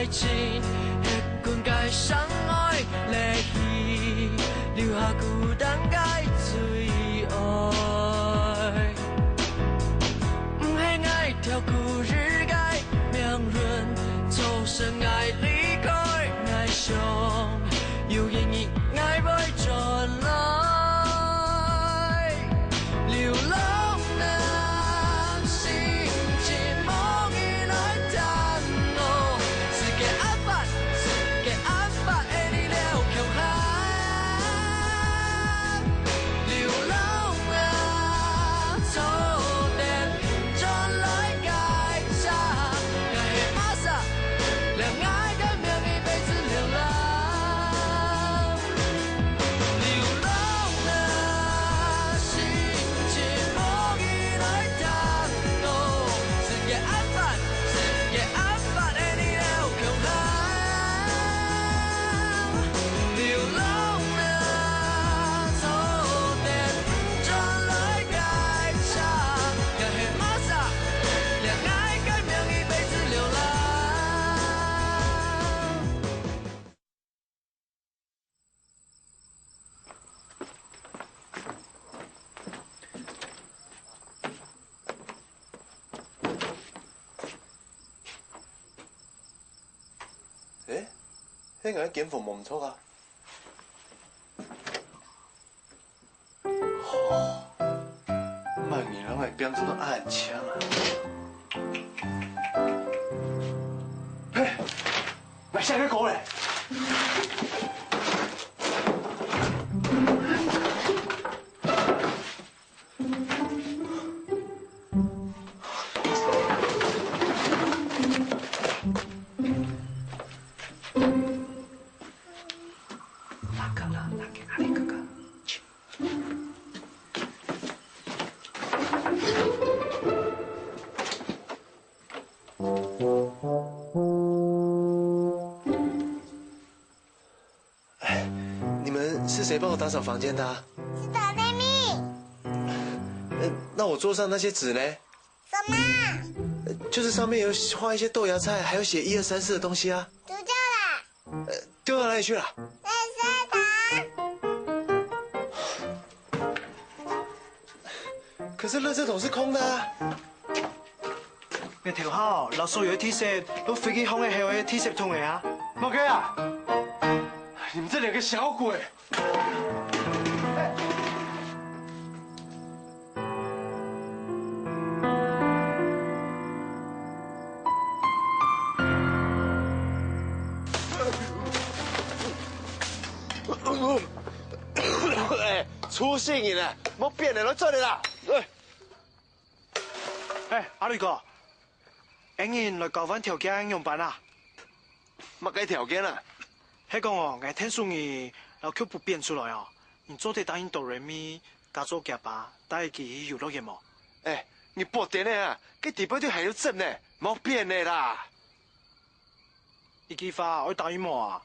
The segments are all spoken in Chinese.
爱情，迄款该伤害泪去，留下孤单该最爱。不恨爱跳过日改，命运造成爱离开，爱上有意义，爱袂转来。 流浪的心情，梦已来探路，世界安排，世界安排的你了强悍。流浪的错点，转来改写，改黑马萨，让爱改命一辈子流浪。 迄个检服无唔错啊！哦，万年人会变做都暗枪啊！嘿，来下个狗嘞！是谁帮我打扫房间的啊？是哆来咪。那我桌上那些纸呢？什么？就是上面有画一些豆芽菜，还有写1、2、3、4的东西啊。丢掉了。丢到哪里去了？垃圾桶。可是垃圾桶是空的啊。你條口垃圾有 T 恤，都飛機空嘅係有 T 恤桶嘅啊！老哥啊，你们这两个小鬼！哎，出事去了，莫变了，都做你啦！阿雷哥，今日來教翻條件用版啊？乜嘅條件啊？係講哦，我聽說你有腳步變出來哦，你做得答應哆來咪加做夾吧，帶佢遊樂嘅冇？哎，你不點呢啊？佢地板都還要震呢，莫變的啦！你幾發我答應冇啊？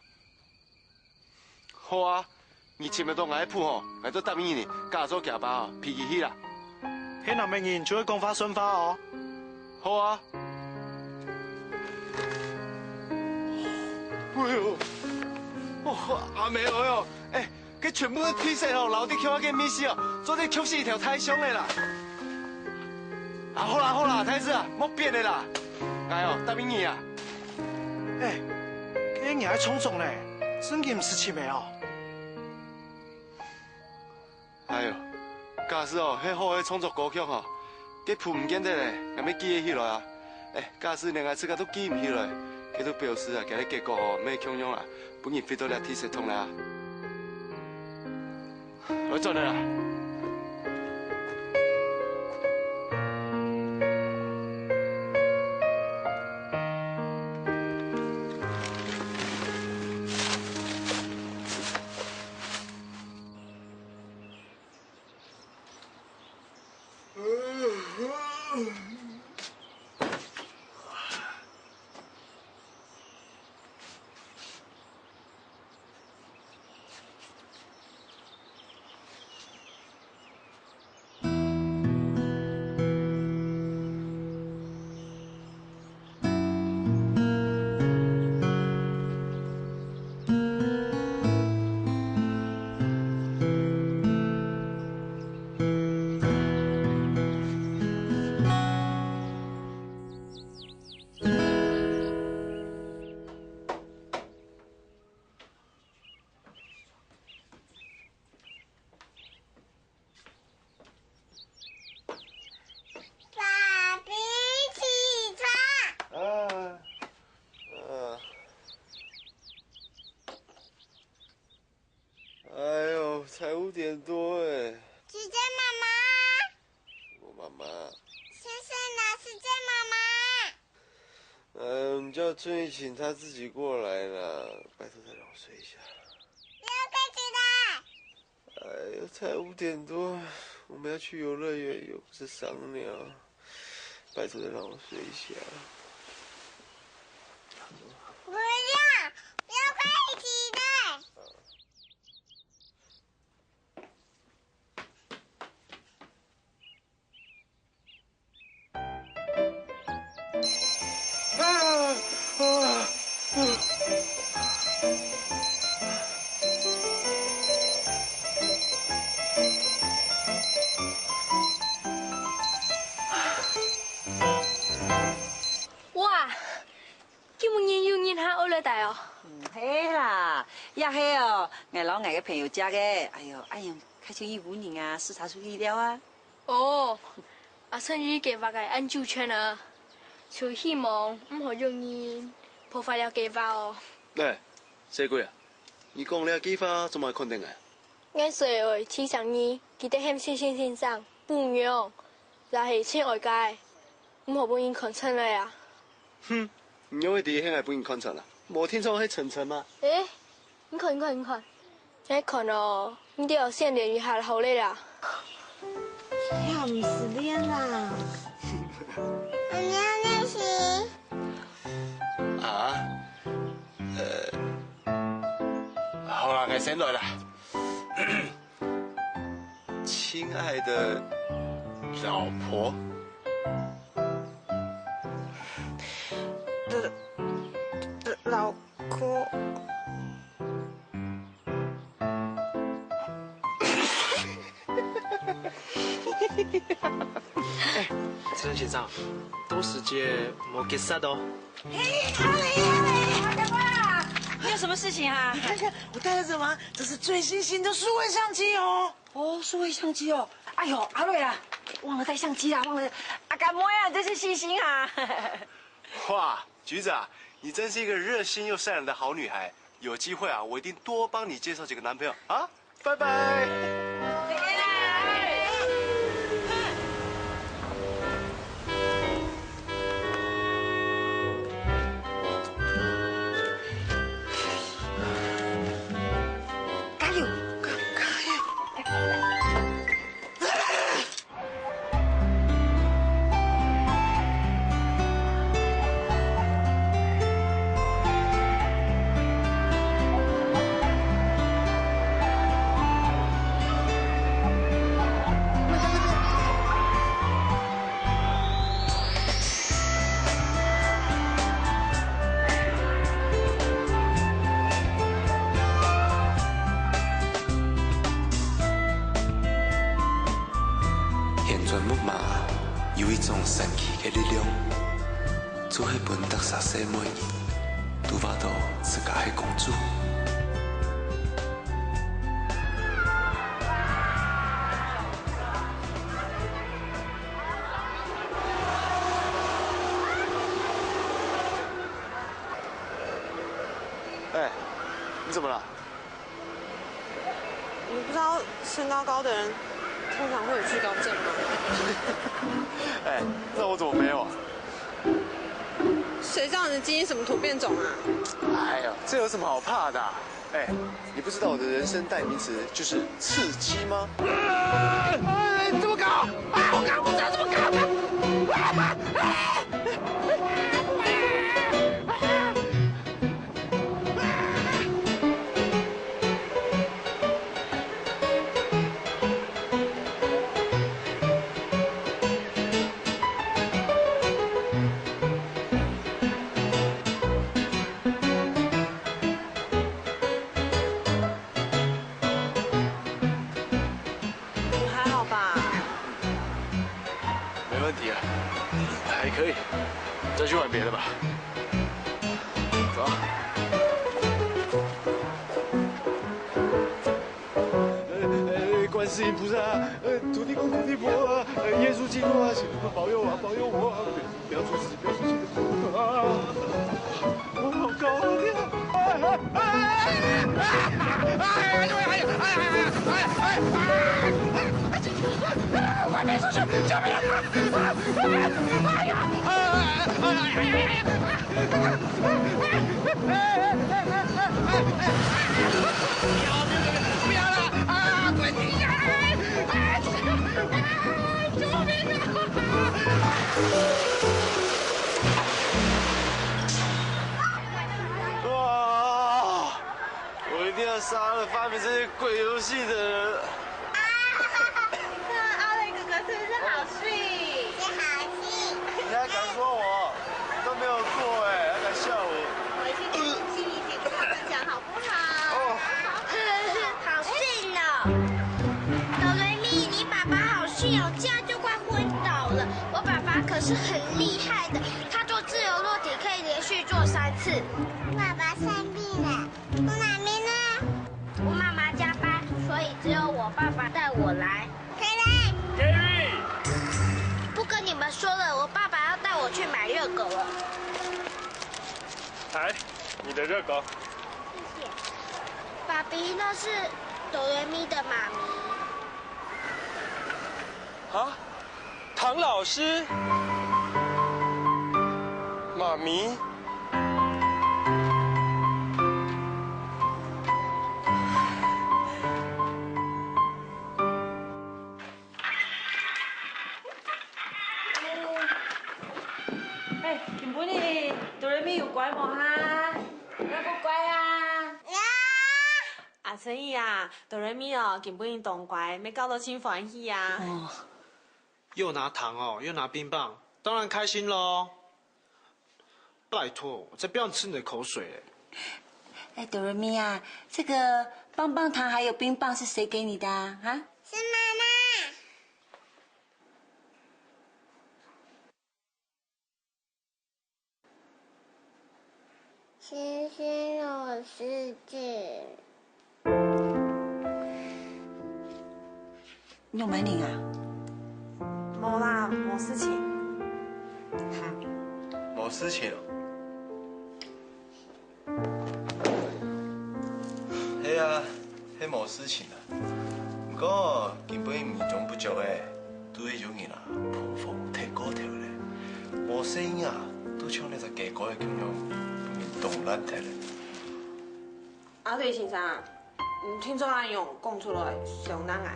好啊，你前面都挨鋪哦，挨都答應你加做夾吧哦，脾氣起啦。喺南明人就會講法順法哦。好啊。哎呦，阿妹哎呦，哎，佢全部都披晒哦，留啲橋嘅咪事哦，做啲橋是一條太凶嘅啦。啊，好啦好啦，太子啊，莫變嘅啦，哎呦，答應你啊。哎，佢你還衝動呢，真嘅唔是錢未哦。哎呦，假使哦，迄好嘅創作歌曲哦，佢譜唔見得咧，咁要記起來啊。哎，假使連個自家都記唔起來。佢都表示啊，今日結果哦，咩強用啦，本人飛到嚟鐵石通啦。我做你啦。点多哎。是这妈妈。我妈妈。先生呢？是这妈妈。你叫春雨请她自己过来啦，拜托再让我睡一下。不要再起来。哎呀，才5点多，我们要去游乐园，又不是赏鸟，拜托再让我睡一下。不要，不要快起来。哇，今日又日下歐樂大哦。係啦，也係哦，我老外嘅朋友家嘅，哎呦，開始15年啊，視察出意料啊。哦，阿春雨計劃嘅按照全啊，就希望唔好容易破壞了計劃哦。哎，小鬼啊，你講了計劃怎麼肯定啊？我所以提醒你，記得向先生先生不用，也係請外界，唔好俾人看出來啊。哼，你因為啲兄係俾人看成啦，冇聽說係晨晨嗎？誒，你看，你看哦，你都要先練一下好累啦。呀，唔是練啦。我们要練習。啊？好啦，我先來啦。親愛的老婆。老公。哎，陳先生，到時節冇結實哦。你有什麼事情啊？看看我帶的什麼？這是最新型的數位相機哦。哦，數位相機哦。哎呦，阿瑞啊，忘了帶相機啦，忘了。阿幹妹啊，真是細心啊。哇，橘子啊，你真是一個熱心又善良的好女孩。有機會啊，我一定多幫你介紹幾個男朋友啊！拜拜。加油！有一种神奇的力量，做迄本特色小妹，拄巴到自家的公主。哎，你怎么了？你不知道身高高的人通常会有惧高症吗？哎，那我怎么没有啊？谁知道你的基因什么突变种啊？哎呀，这有什么好怕的啊？哎，你不知道我的人生代名词就是刺激吗？哎，这么高啊！我刚不知道这么高的。还好吧？没问题啊，还可以，再去玩别的吧。走啊。观世音菩萨，土地公、土地婆啊，耶稣基督啊，请你们保佑啊，保佑我啊，不要出事，不要出事啊！我好高啊！天啊！哎！快别出去！救命！哎呀！不要了！啊！快停下来！救命啊！哇！我一定要杀了发明这些鬼游戏的人！奥雷哥哥是不是好戏？是好戏。你还敢说我？都没有过哎，还敢笑我？我心里点跟他们讲好不好？好逊哦！哆瑞咪，你爸爸好逊哦，这样就快昏倒了。我爸爸可是很厉害的，他做自由落体可以连续做3次。爸爸生病了，我妈咪呢？我妈妈加班，所以只有我爸爸带我来。Gary， 不跟你们说了，我爸爸要带我去买热狗了。来，你的热狗。谢谢。爸比，那是哆瑞咪的妈咪。啊，唐老师，妈咪。哎，今本日哆瑞咪有乖无哈？有不乖啊？阿生意啊，哆瑞咪哦，今本日动乖，没搞到真欢喜啊。哦，又拿糖哦，又拿冰棒，当然开心喽。拜托，我才不要吃你的口水哎。哎，哆瑞咪啊，这个棒棒糖还有冰棒是谁给你的啊？啊？是妈妈。星星有世界。你有门铃啊？没啦，没事情。冇事情哦。嘿啊，迄冇事情啊。不过根本面中不足诶，对迄种人啊，捕风提高条咧，无声音啊，都像那只鸡狗的咁样，面动烂体咧。阿对先生，听说阿勇讲出来上难挨。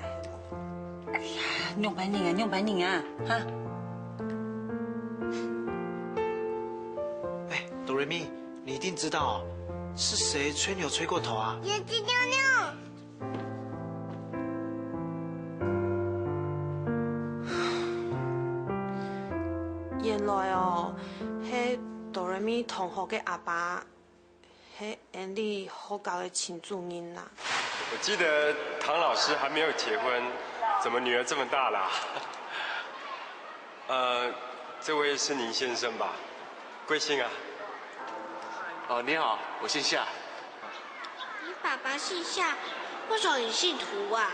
哎呀，你有本领啊，你有本领啊，哈！哎，哆瑞咪，你一定知道是谁吹牛吹过头啊？眼睛妞妞。原来哦，迄哆瑞咪同学嘅阿爸，迄眼里好高嘅亲主人呐。我记得唐老师还没有结婚，怎么女儿这么大啦？这位是林先生吧？贵姓啊？哦，你好，我姓夏。你爸爸姓夏，为什么你姓涂啊？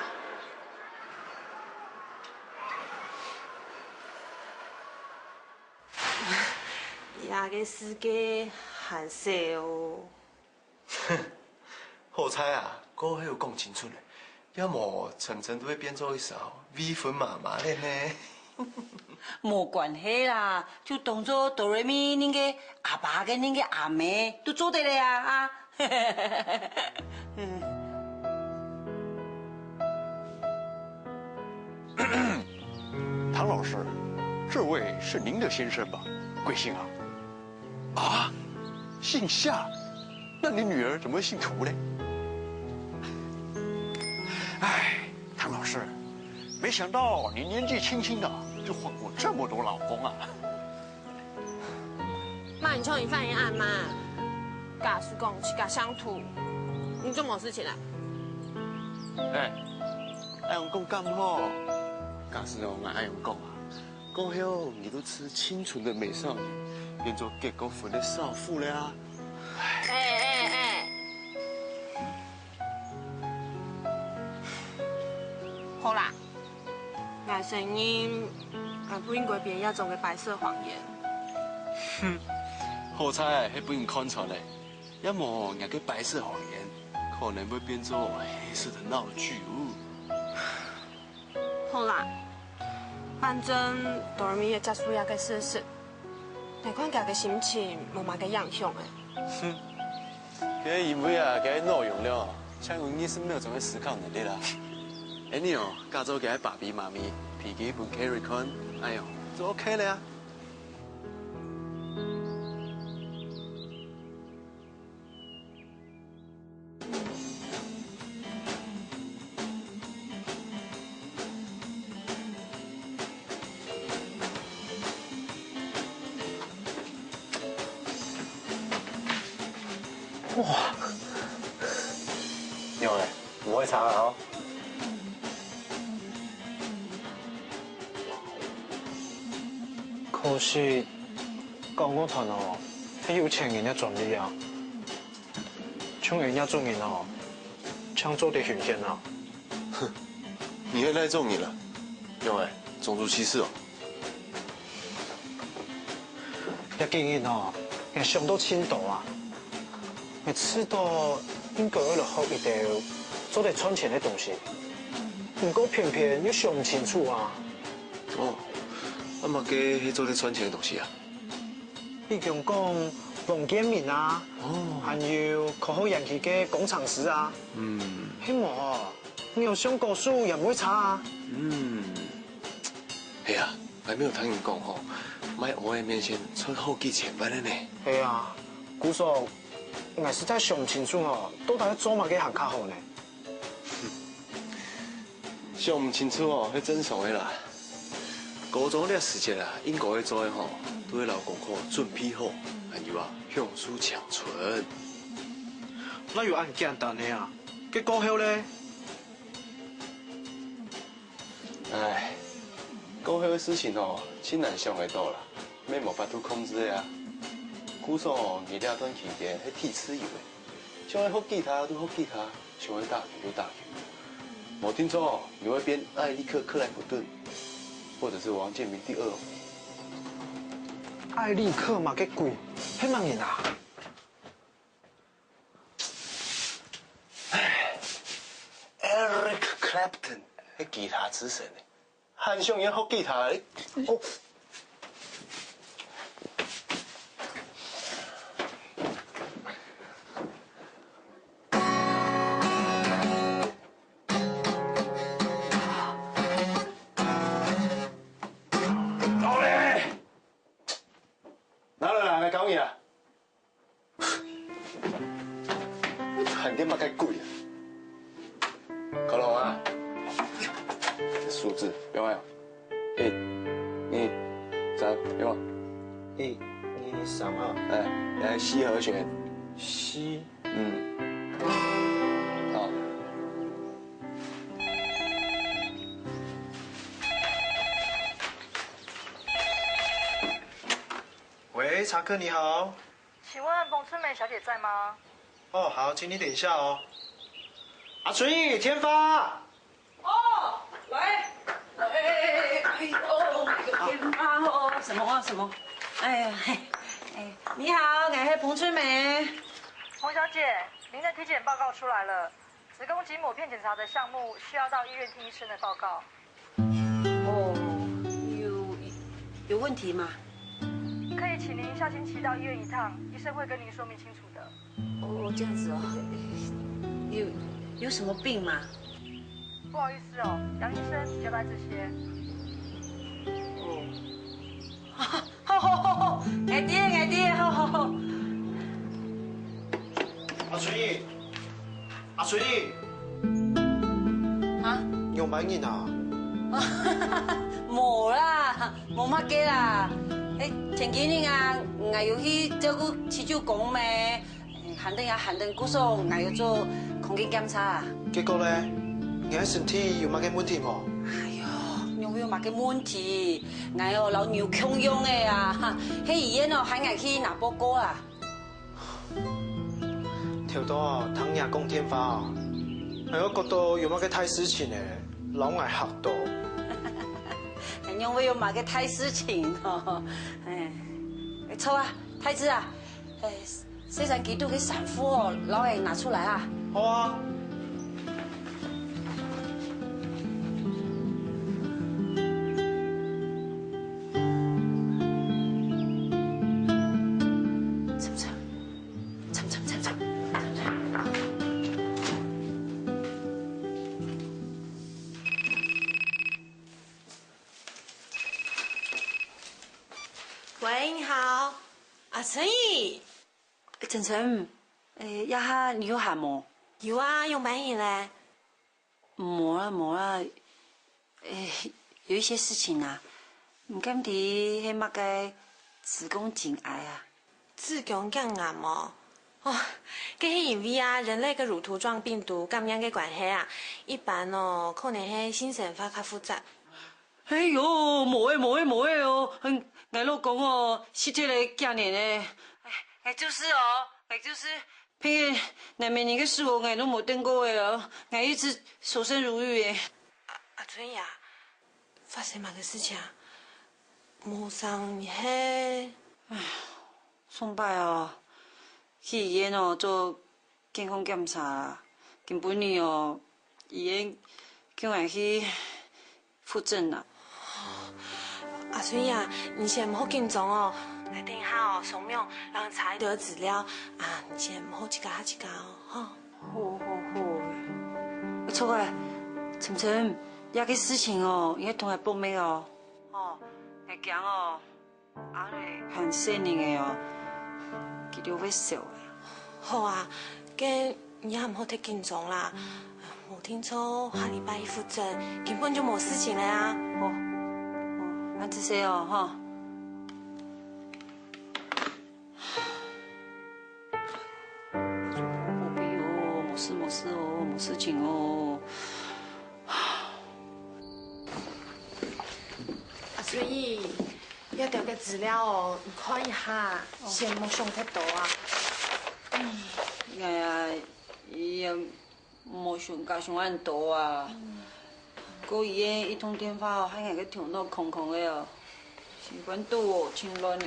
呀个世界很小哦。好彩啊，哥还有讲清楚咧，要么晨晨都会变做一首微粉妈妈咧呢。没关系啦，就当做哆瑞咪恁个阿爸跟恁个阿妹都做得了呀啊！唐老师，这位是您的先生吧？贵姓啊？啊，姓夏，那你女儿怎么会姓涂呢？哎，唐老师，没想到你年纪轻轻的就换过这么多老公啊！妈，你冲你犯人案嘛？假是讲是假乡土，你做冇事情啦？哎，爱用讲干好，假是我爱用讲啊，讲后你都吃清纯的美少女，变做结过婚的少妇了呀！哎，好啦，那声音俺不应该编一种嘅白色谎言。哼，好彩迄本看出来，要么那个白色谎言可能会变作黑色的闹剧哦。好啦，反正哆来咪也结束一个事实，你看家嘅心情冇嘛嘅影响诶。哼，这因为啊，这内容了，像有你是没有这种思考能力啦。哎你哦，加做这爸比妈咪，脾气不 carry 看，哎呦，就 OK 了呀。哇，有哎，不会查哦。可惜讲我团哦，还有钱人家专利啊，像人家种人哦，抢做的巡线啊。哼，你会赖中你了，有哎，种族歧视哦。一个人哦，也上到青岛啊。每次都应该要学一条做得赚钱的东西，不过偏偏又想不清楚啊。哦，那么给去做得赚钱的东西啊？比如讲王建民啊，还有考好人气的工程师啊。希望你有上高数也不会差啊。哎呀，还没有听人讲吼，卖我的面前存好几千万的呢。系啊，姑嫂。我实在想不清楚哦，到底要做嘛个行较好呢？想不清楚哦，迄正常的啦。高中这时节啊，应该要做的吼，都要留功课准备好，还有啊，向书强存。那又按简单的啊，结果后呢？唉，过后的事情哦，真难想得到啦，咩无法度控制的啊。古说哦，你俩短期间迄体次有诶，想要学吉他都学吉他，想要打球就打球。我听说哦，你会编艾利克克莱普顿，或者是王建民第二。艾利克嘛个贵，迄么人啊？唉 ，Eric Clapton， 迄吉他之神诶，汉上要学吉他诶。哦。饭店嘛该贵啊！可龙啊，数字有没有？1、2、3，有吗？1、2、3啊！哎，来西和弦。西。好。喂，茶客你好。请问彭春梅小姐在吗？哦，好，请你等一下哦。阿纯义，天发。哦，喂，天发哦，什么？哎呀，你好，我是彭春梅。彭小姐，您的体检报告出来了，子宫颈抹片检查的项目需要到医院听医生的报告。哦，有问题吗？可以请您下星期到医院一趟，医生会跟您说明清楚的。哦，这样子哦，有什么病吗？不好意思哦，杨医生交代这些。哦，好，爱弟，好。阿纯义，啊？有买人啊？冇啦，冇乜嘅啦。前几年啊，我要去照顾饲主公咩，喊等姑嫂，我要做空间检查。结果呢？你身体有乜嘅问题冇？哎呦，有乜嘅问题？我有老牛强用的啊，喺医院哦喊我去拿报告啊。條到啊，聽人講天花啊，我覺得有乜嘅太事情咧，老愛嚇到。因為有乜嘅太事情哦，錯啊，太子啊，4幾度嘅sản婦哦，老愛拿出來啊。好啊。阿春姨，晨晨，呀哈，你有喊冇？有啊，用白影嘞。冇啦，有一些事情啊，唔敢提，迄乜个子宫颈癌啊。子宫颈癌哦，哦，这是因为啊，人类跟乳头状病毒感染的关系啊，一般哦，可能是性生活较复杂。哎呦，冇诶哦，俺老公哦，是这个今年的，就是，偏那每年的事哦，俺都冇等过的哦，俺一直守身如玉诶。阿春呀，发生嘛个事情啊？冇上你嘿。上摆哦，去医院哦做健康检查啦。根本呢哦，医院叫俺去复诊啦。阿春呀，你先唔好紧张哦，来等下哦，扫描，让查一堆资料啊，你先唔好一家哦，哈。好。错啊，晨，那个事情哦，应该同俺报咩哦？我讲哦，阿瑞很细腻的哦。佢都会笑的。好啊，咁你也唔好太紧张啦。冇听错，下礼拜一复诊，根本就冇事情了啊。那这些哦，哈。不必哦，冇事哦，冇事情哦。阿所以要调个资料哦，你看一下，先冇想太多啊。哎呀，也冇想很多啊。过医院一通电话哦，喊俺个头脑空空的哦，心肝肚哦，清乱的。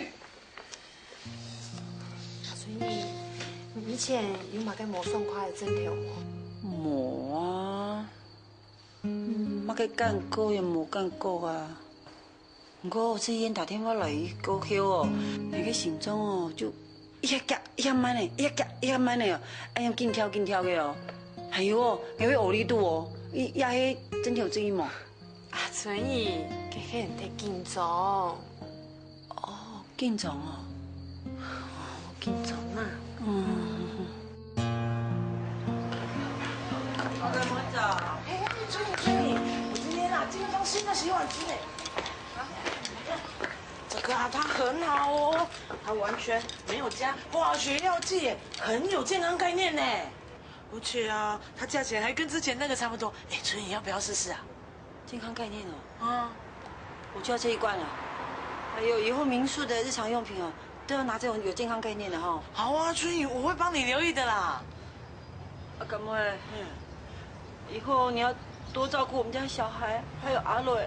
所以以前有冇个冇爽快的症头？冇啊，乜个感觉也冇感觉啊。不过这医院打电话来告晓哦，那个心脏哦就一下急一下慢的，一下慢的哦，哎呀紧跳的哦，还有哦，还会学力度哦，也迄针头注意嘛。阿春姨，这个人太紧张。哦，紧张哦。紧张啊。老干么子啊？哎，春姨，我今天啊进了张新的洗碗机呢。这个啊，它很好哦，它完全没有加化学药剂，很有健康概念呢。而且啊，它价钱还跟之前那个差不多。哎，春姨要不要试试啊？健康概念哦。我就要这一罐了。还有以后民宿的日常用品哦，都要拿这种有健康概念的哈。好啊，春姨，我会帮你留意的啦。干嘛？以后你要多照顾我们家小孩，还有阿蕊。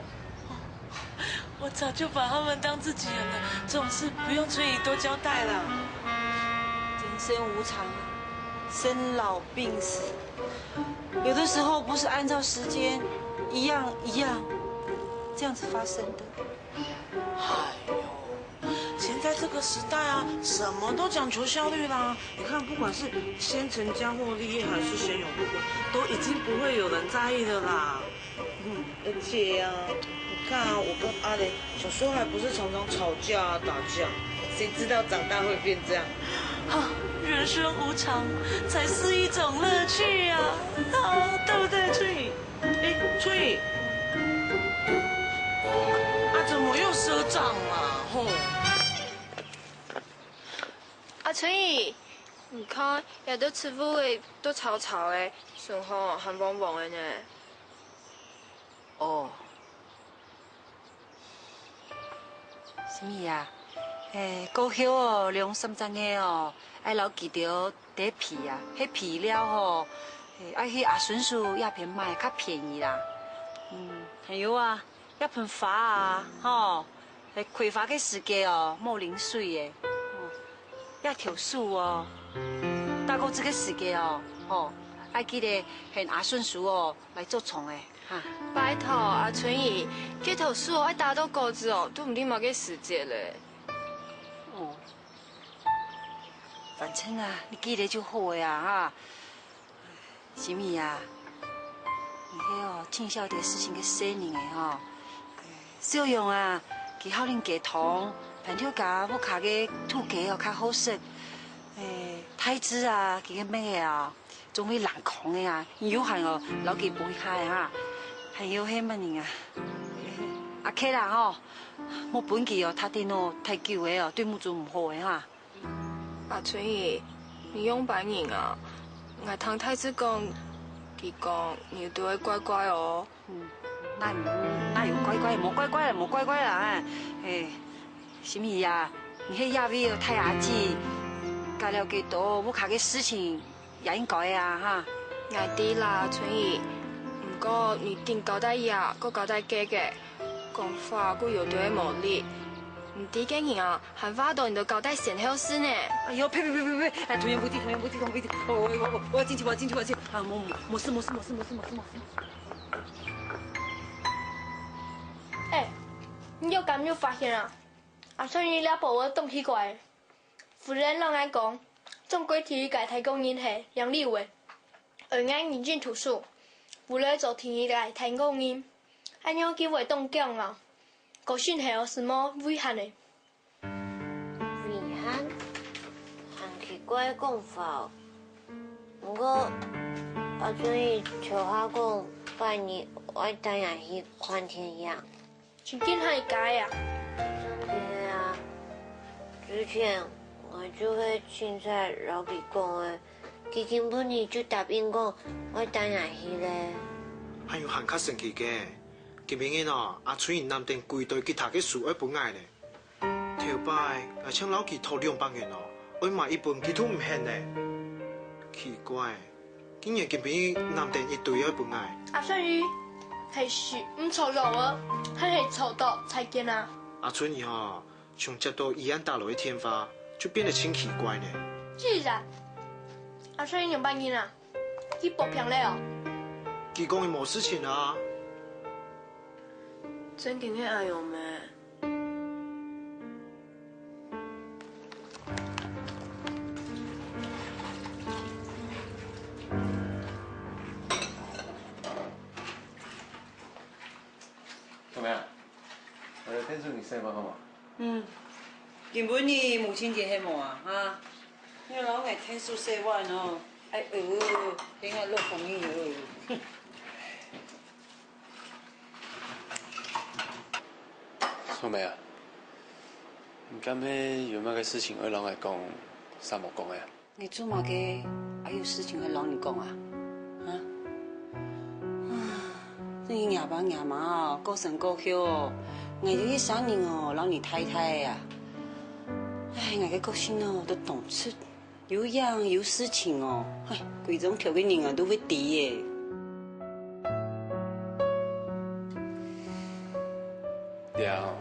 我早就把他们当自己人了，这种事不用春姨多交代了。人生无常，生老病死，有的时候不是按照时间一样这样子发生的。哎呦，现在这个时代啊，什么都讲求效率啦。你看，不管是先成家或立业，还是先有后婚，都已经不会有人在意的啦。而且啊，你看啊，我跟阿雷小时候还不是常常吵架啊、打架，谁知道长大会变这样？人生无常，才是一种乐趣啊！对不对，春雨？哎，春雨，怎么又赊账了？阿春姨，你看，有的师傅诶都吵的，顺风还旺旺的呢。什么呀？股票哦，两3张的哦，爱牢记着底皮啊，迄皮料吼，爱去阿顺叔鸦片买较便宜啦。还有啊，鸦盆花啊，吼，开发的时间哦，冇零水的，鸦条树哦，大个这个时间哦，吼，爱记得向阿顺叔哦来做虫的。拜托阿春姨，这头树爱打到果子哦，都唔定嘛个时间嘞。反正啊，你记得就好呀哈。什么呀？你迄哦，尽孝的事情给细人的哈，小用啊，给好恁家堂，板条夹我卡个土鸡哦较好食，太子啊，几个咩啊，总会冷空的啊，有限哦，老几不会开哈，还有迄么人啊，阿 K 啦吼，我本期哦，他电脑太久的哦，对母猪唔好的哈。阿春姨，你用白人啊，我听太子讲，佢讲你都会乖乖哦。那有乖乖，冇乖乖啦，冇乖乖啦，什么呀？你迄亚威太牙子，加了几多，我卡个事情也应该啊哈。我知啦，春姨，不过你定交代呀，个交代假嘅，讲法个有对无力。唔知嘅人啊，喊法度你都交代先后事呢。哎呦，呸！哎，童言无忌，我要进去，啊，没事。哎，你有敢有发现啊？阿春姨了把我动奇怪，夫人让俺讲，中国体育界太公人系杨丽伟，而俺认真读书，不来做体育界太公人，俺有机会当讲啊，个训系有什么危险的？危险？很奇怪的讲法，不过阿春姨像我讲，拜年我当然去看天样。真紧还会改啊？对啊，之前我就会凊彩老弟讲的，佢根本你就答应讲，我当然去咧。还有很较神奇嘅，今明日哦，阿春姨南定规队吉他嘅书要本爱咧。头摆我请老弟掏200元哦，我买一本吉他唔现咧。奇怪，竟然今明南定一堆要本爱。阿春雨。係樹唔錯路啊，係錯到才見啊！阿春姨哈，從接到宜安大樓的天花，就變得真奇怪呢。既然阿春姨有辦法啊，佢搏平了哦。佢講佢冇事情啊。真嘅嘅阿勇咩？怎么样？我的天数你塞吗？好吗？原本你母親節係冇啊哈，你老愛天數4萬哦，哎應該落風雨哦。素梅啊，唔甘迄有乜嘅事情，我老愛講，啥冇講嘅？你做乜嘅？還有事情會老你講啊？你廿爸廿媽哦，過生過休哦，我有一3年哦，老你太太呀，哎，我嘅個性哦都懂出，有樣有事情哦，哎，貴種條嘅人啊都會抵嘅。了，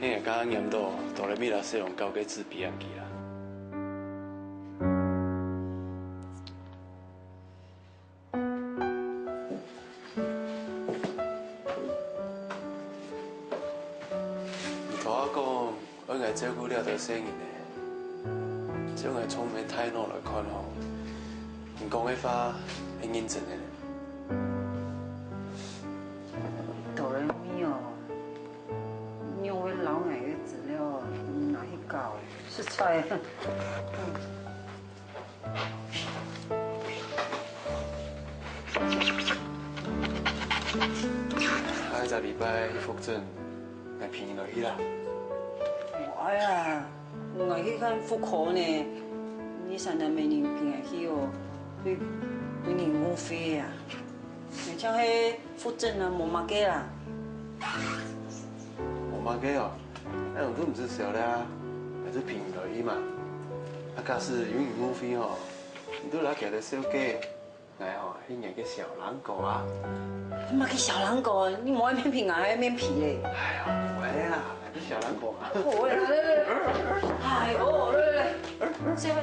迄個剛驗到哆來咪拉西龍交給自閉人去啦。照顧了就生人咧，只係從咩態度來看吼，你講嘅話係認真嘅。哆來咪哦，你有位老外嘅資料哪去搞？實在。下個禮拜復診，嚟便宜落去啦。哎呀，我去看婦科呢，你3日每年平日去哦，佢年誤費啊，而且係復診啊冇乜嘅啦。冇乜嘅哦，那種都唔是少啦，還是便宜落去嘛。啊，假使有年誤費哦，你都攞佢哋小雞，我哦係人嘅小狼狗啊。乜嘅小狼狗啊？你冇愛面皮啊，愛面皮嘞？哎呀，唔係啦。小狼狗啊！好呀，嚟，哎呦，嚟，食飯，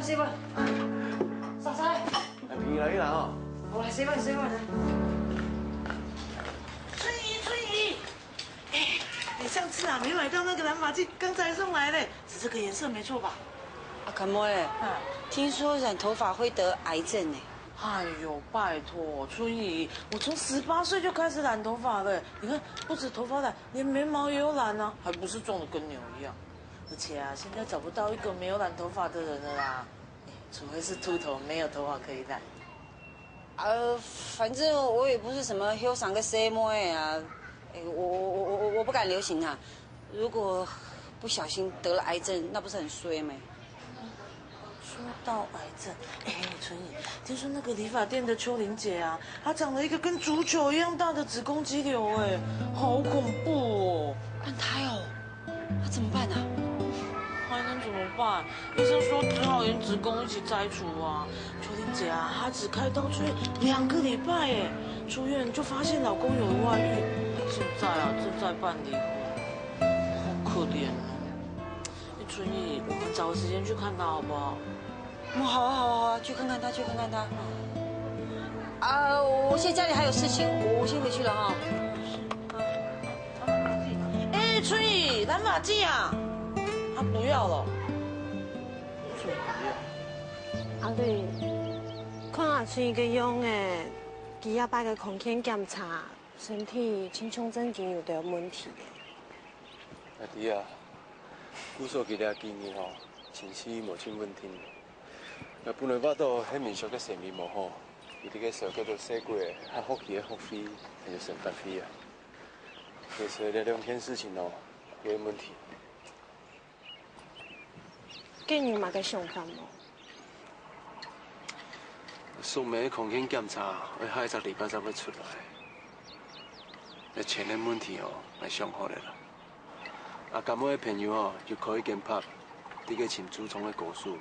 晒晒，便宜嚟啦哦！好嚟，食飯。春怡，哎，你上次啊没买到那个蓝发剂，刚才送来的，是这个颜色没错吧？阿卡莫嘞，聽說染頭髮會得癌症呢。哎呦，拜托，春怡，我從18歲就開始染頭髮了，你看不止頭髮染，連眉毛也有染啊，還不是壯得跟牛一樣。而且啊，现在找不到一个没有染头发的人了啦，除非是秃头没有头发可以染。反正我也不是什么休赏个 C 模啊，我不敢流行啊。如果不小心得了癌症，那不是很衰吗？说到癌症，春雨，听说那个理发店的秋玲姐啊，她长了一个跟足球一样大的子宫肌瘤，好恐怖哦！安胎哦，那怎么办啊？还能怎么办？医生说只好连子宫一起摘除啊。秋玲姐啊，她只开刀住院2个礼拜，出院就发现老公有了外遇，现在啊正在办离婚，好可怜哦。春雨，我们找个时间去看她好不好？好啊，去看看她。我现在家里还有事情，我先回去了哈。春雨，染发剂啊，他不要了。怎么不要？阿瑞，看阿春雨个样诶，第一摆个空间检查，身体亲像真经有点问题。阿弟啊，骨素其他建议吼，前次无啥问题。若本来巴肚迄面相个生意无好，伊伫个小叫做洗过，还福气的福费，那就省白费啊。其实这2件事情哦，没问题。今年嘛个上班无？送梅空间检查，我下1礼拜才会出来。那钱的问题哦，来上好的啦。啊，感冒的朋友哦，就可以跟拍，伫个浸猪虫的果树，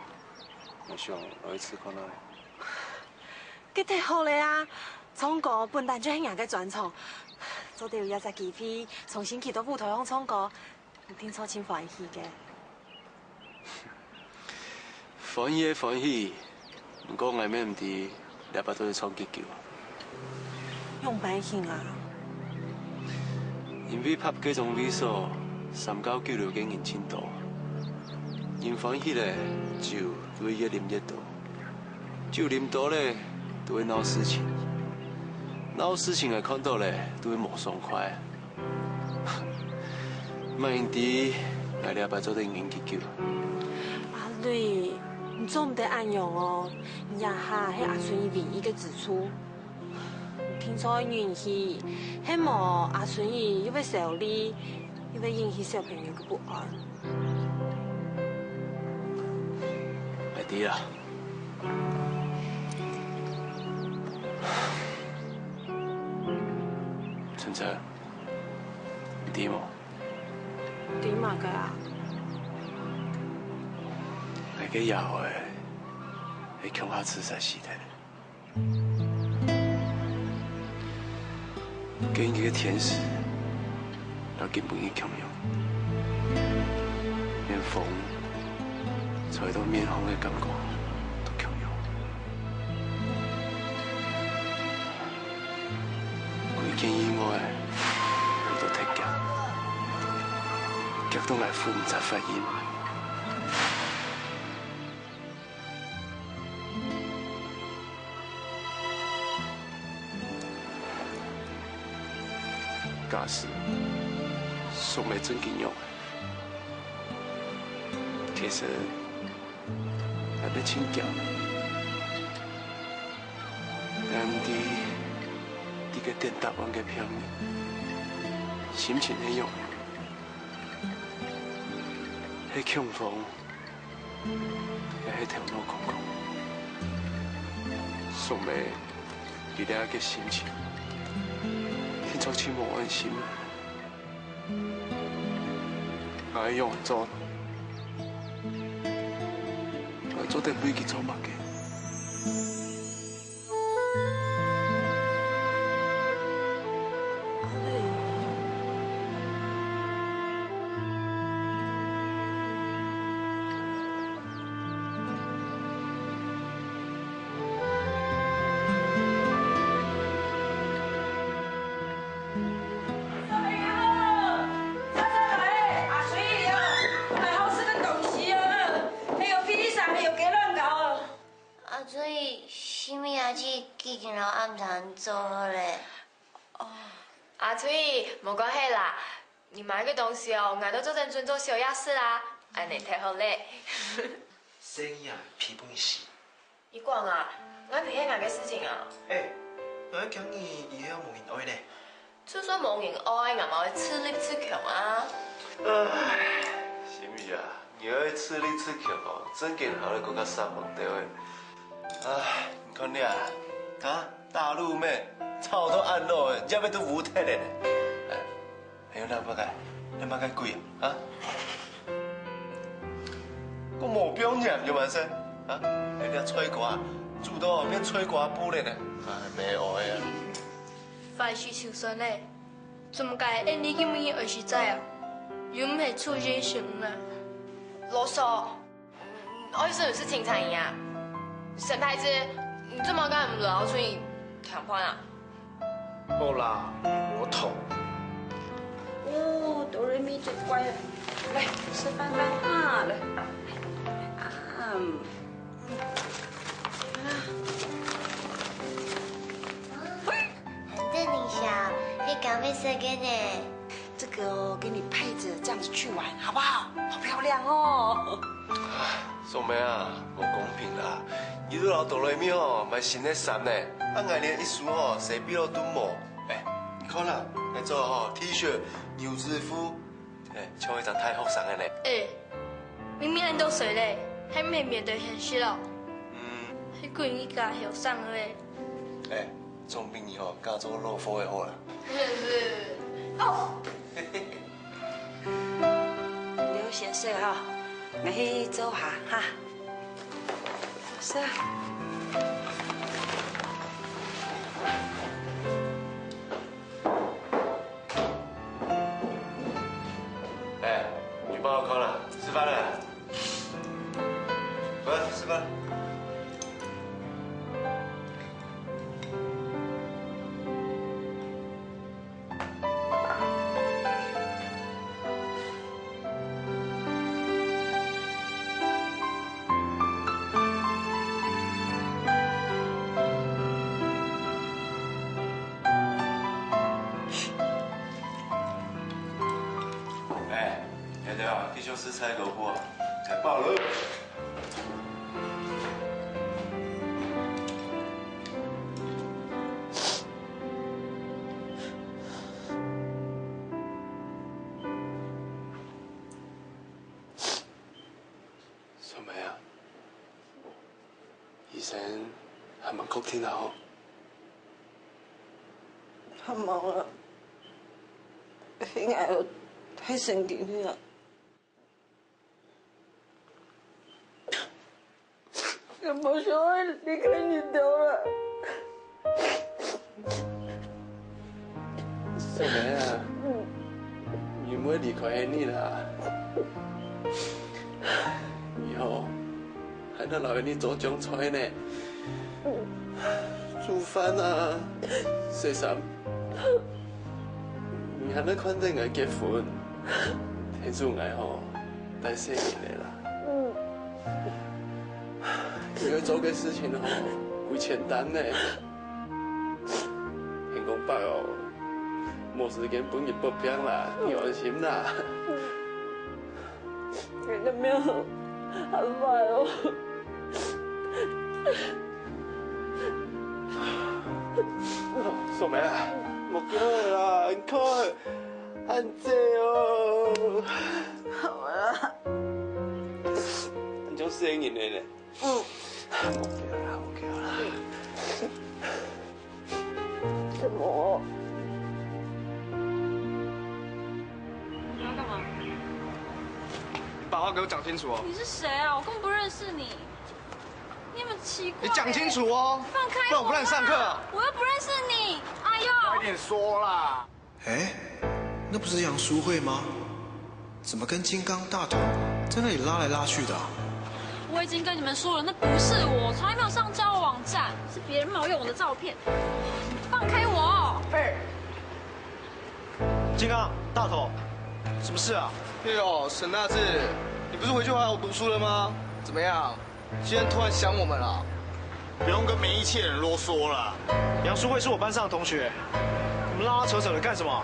我想来一次看来。佮太好了啊！创果本来就很人个专创，做到也在机会重新去到舞台上创歌，听说真欢喜嘅。欢喜的欢喜，不过外面唔伫两百多去创急救。用白型啊！因为拍各种美术，3996经营进度，因欢喜咧酒就会越啉越多，酒啉多咧就会闹事情，闹事情的看到咧就会无爽快。莫用伫来两百做定营急救。阿瑞，你做唔得暗用哦，呀哈，迄阿春伊唯一个指出。听说运气，迄无阿春伊又要受理，又要引起小朋友的不安。阿弟啊，春泽，你弟无？弟嘛个啊？那个野花，会恐吓自杀死的。给你一个天使，要根本去强用，连风吹到面红的感觉都强用。规件意外，我都踢脚，脚都来负唔知发音。假使送来真经用，其实还要请教，咱伫个电答案个片面，心情的用，迄恐慌，迄头脑空空，送来伫遐个心情。做起无安心，我用做，我做点飞机做目嘅。做好嘞。哦，阿翠，冇关系啦，你买个东西哦，我都做成尊做小夜市啦。安尼太好嘞。生意啊，皮本事。你讲啊，我皮哪个事情啊？我讲你以后无人爱呢。就算冇人爱，我嘛会吃力吃强啊。心宇啊，你爱吃力吃强哦，真见好咧，搁较上网对诶。你看你啊，大陆妹，草都暗落的，这边都无太嘞。还有两百个，贵啊？我无表演有完身啊？人家吹歌，主动变吹歌不嘞呢？没学呀。凡是受伤嘞，怎解因你今日儿时在啊？又唔系出人生啊？啰嗦，我是不是经常一样？沈太子，你这么干，老所以谈判啊？好啦，我痛。哦，哆瑞咪最乖了，来吃饭饭啊，来，很正你小，你刚被射给呢。这个哦，给你配着这样子去玩，好不好？好漂亮哦！宋妹啊，无公平啦！你都老哆来咪哦，买新的衫呢，俺连一束哦，谁比我都冇。你看啦，来做哦 T 恤、牛仔裤，穿一张太后衫的呢。明明俺都睡嘞，还没面对现实哦。还怪你家后生嘞。总比你哦嫁做老夫的好啦。哦。刘先生哈，我去走下哈。是啊。女朋友空了，吃饭了。喂，吃饭。地球食材萝卜太棒了！小梅啊，醫生係咪谷天后？他忙了，应该有太神经了。什么时候离开你掉了？小梅啊，你唔會離開你啦。以後還得留你做種菜呢，煮飯啊，洗衫。你還得看定我結婚，聽說我吼帶生日嚟啦。你要做嘅事情吼，會簡單呢。天公伯哦，冇時間幫你報病啦，你安心啦。你的命好烦哦。素梅啊，冇叫佢啦，唔該，安姐哦。好啦，你種聲音嚟咧。冇叫啦，冇叫啦。什麼？你要干嘛？你把话给我讲清楚哦。你是谁啊？我根本不认识你。你有没有奇怪？你讲清楚哦。放开我！不然我不让你上课。我又不认识你。哎呦！快点说啦。那不是杨淑慧吗？怎么跟金刚大头在那里拉来拉去的啊？我已经跟你们说了，那不是我，从来没有上交友网站，是别人冒用我的照片。放开我！金刚大头，什么事啊？哎呦，沈大志，你不是回去好好读书了吗？怎么样？今天突然想我们了？不用跟没义气的人啰嗦了。杨淑慧是我班上的同学，你们拉拉扯扯的干什么？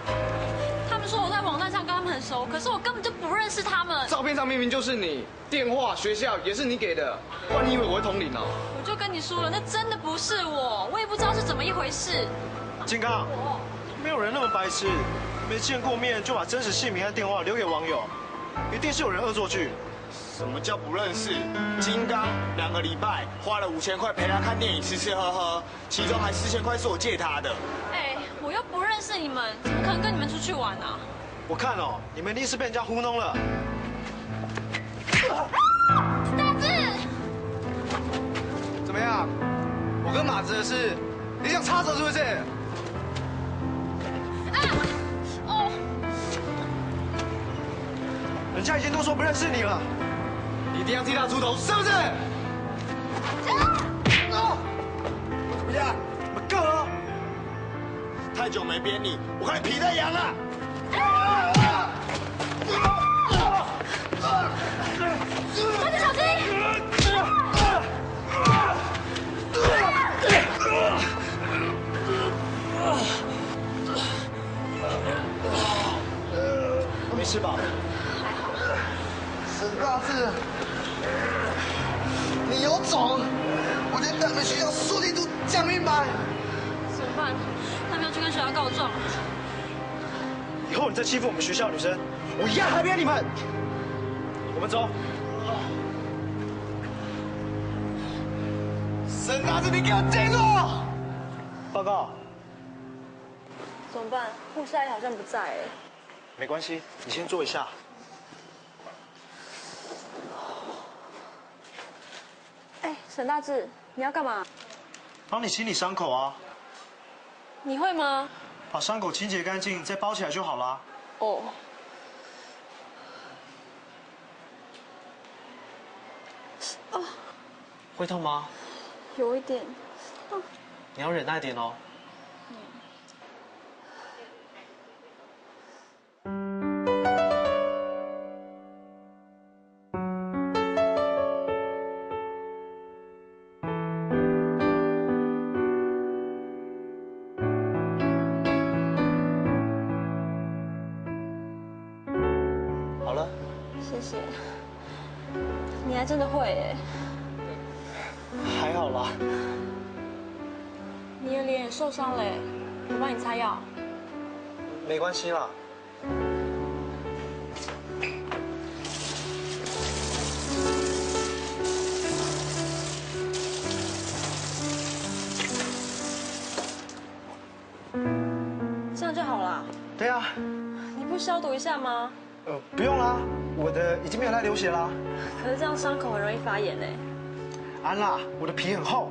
他们们说我在网站上跟他们很熟，可是我根本就不认识他们。照片上明明就是你，电话、学校也是你给的，不然你以为我会通灵哦？我就跟你说了，那真的不是我，我也不知道是怎么一回事。金刚，没有人那么白痴，没见过面就把真实姓名和电话留给网友，一定是有人恶作剧。什么叫不认识？金刚2个礼拜花了5000块陪他看电影、吃吃喝喝，其中还4000块是我借他的。哎，我又不认识你们，怎么可能跟你们出去玩啊？我看哦，你们一定是被人家糊弄了。大志，怎么样？我跟马子的事，你想插手是不是？哦，人家已经都说不认识你了，你一定要替他出头，是不是？怎么样？我们够了。太久没扁你，我看你皮在痒啊！大志小心！没事吧？沈大志，你有种！我得等你们学校说清楚、讲明白。怎么办？他们要去跟学校告状。以后你再欺负我们学校女生，我一样还扁你们。我们走。沈大志，你给我进入！报告。怎么办？护士阿姨好像不在哎。没关系，你先坐一下。哎，沈大志，你要干嘛？帮你清理伤口啊。你会吗？把伤口清洁干净，再包起来就好啦。哦。哦。会痛吗？有一点。你要忍耐点哦。好了。谢谢。你还真的会耶。还好啦。你的脸也受伤了耶，我帮你擦药。没关系啦。这样就好了。对啊。你不消毒一下吗？不用啦，我的已经没有在流血啦。可是这样伤口很容易发炎哎。安啦，我的皮很厚。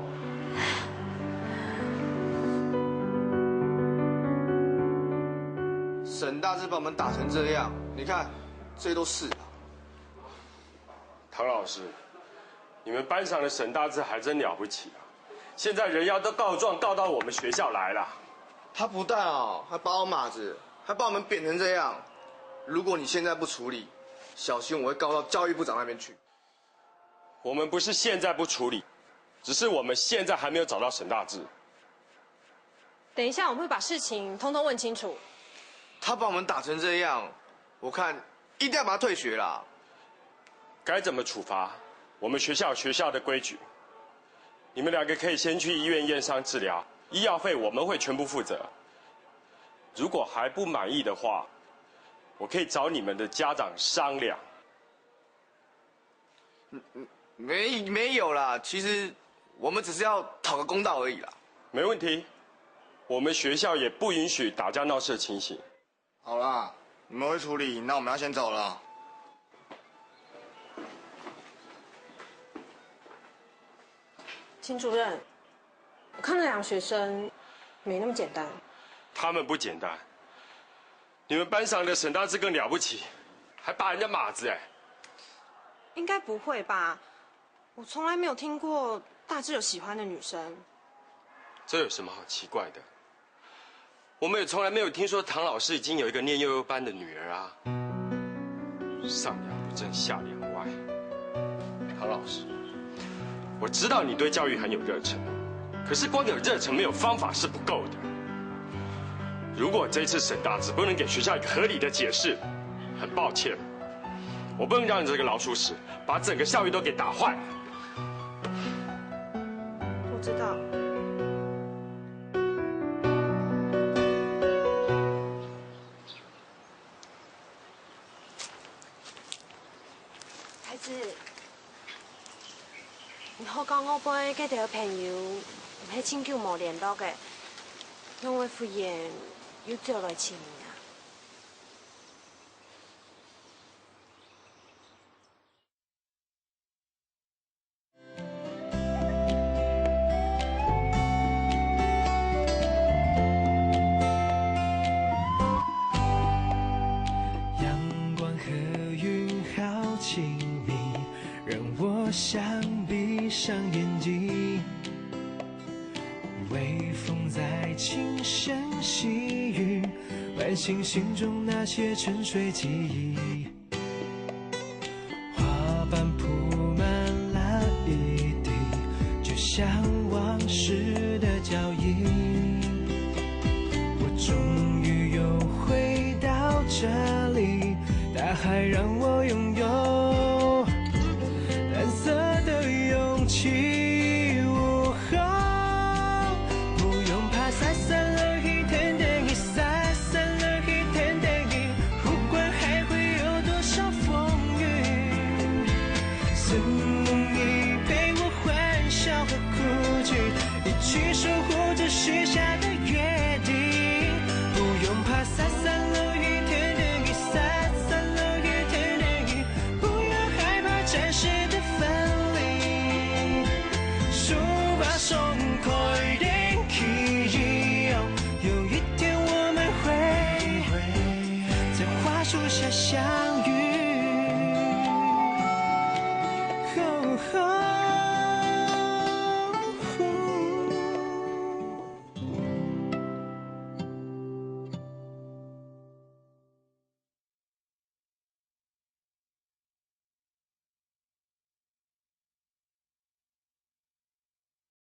沈大志把我们打成这样，你看，这些都是啊。唐老师，你们班上的沈大志还真了不起啊！现在人家都告状告到我们学校来了。他不但还把我马子，还把我们扁成这样。如果你现在不处理，小心我会告到教育部长那边去。我们不是现在不处理，只是我们现在还没有找到沈大志。等一下，我们会把事情通通问清楚。他把我们打成这样，我看一定要把他退学啦。该怎么处罚？我们学校有学校的规矩。你们2个可以先去医院验伤治疗，医药费我们会全部负责。如果还不满意的话，我可以找你们的家长商量。没有啦，其实我们只是要讨个公道而已啦。没问题，我们学校也不允许打架闹事的情形。好啦，你们会处理，那我们要先走了。秦主任，我看那2个学生没那么简单。他们不简单，你们班上的沈大志更了不起，还把人家马子哎。应该不会吧？我从来没有听过大志有喜欢的女生。这有什么好奇怪的？我们也从来没有听说唐老师已经有一个念幼幼班的女儿啊。上梁不正下梁歪。唐老师，我知道你对教育很有热忱，可是光有热忱没有方法是不够的。如果这次沈大志不能给学校一个合理的解释，很抱歉，我不能让你这个老鼠屎把整个校园都给打坏。我知道。孩子，你好讲我陪嗰條朋友係很久冇聯絡嘅，因為忽然要找來見面啊。阳光和云好亲密，让我想闭上眼睛。微风在轻声细语，唤醒心中那些沉睡记忆。花瓣铺满了一地，就像往事的脚印。我终于又回到这里，大海让我拥有蓝色的勇气。守护着许下的约定，不用怕洒散了一天的雨，洒散了一天的雨，不用害怕暂时的分离。书把松开的记忆，有一天我们会在花树下相遇。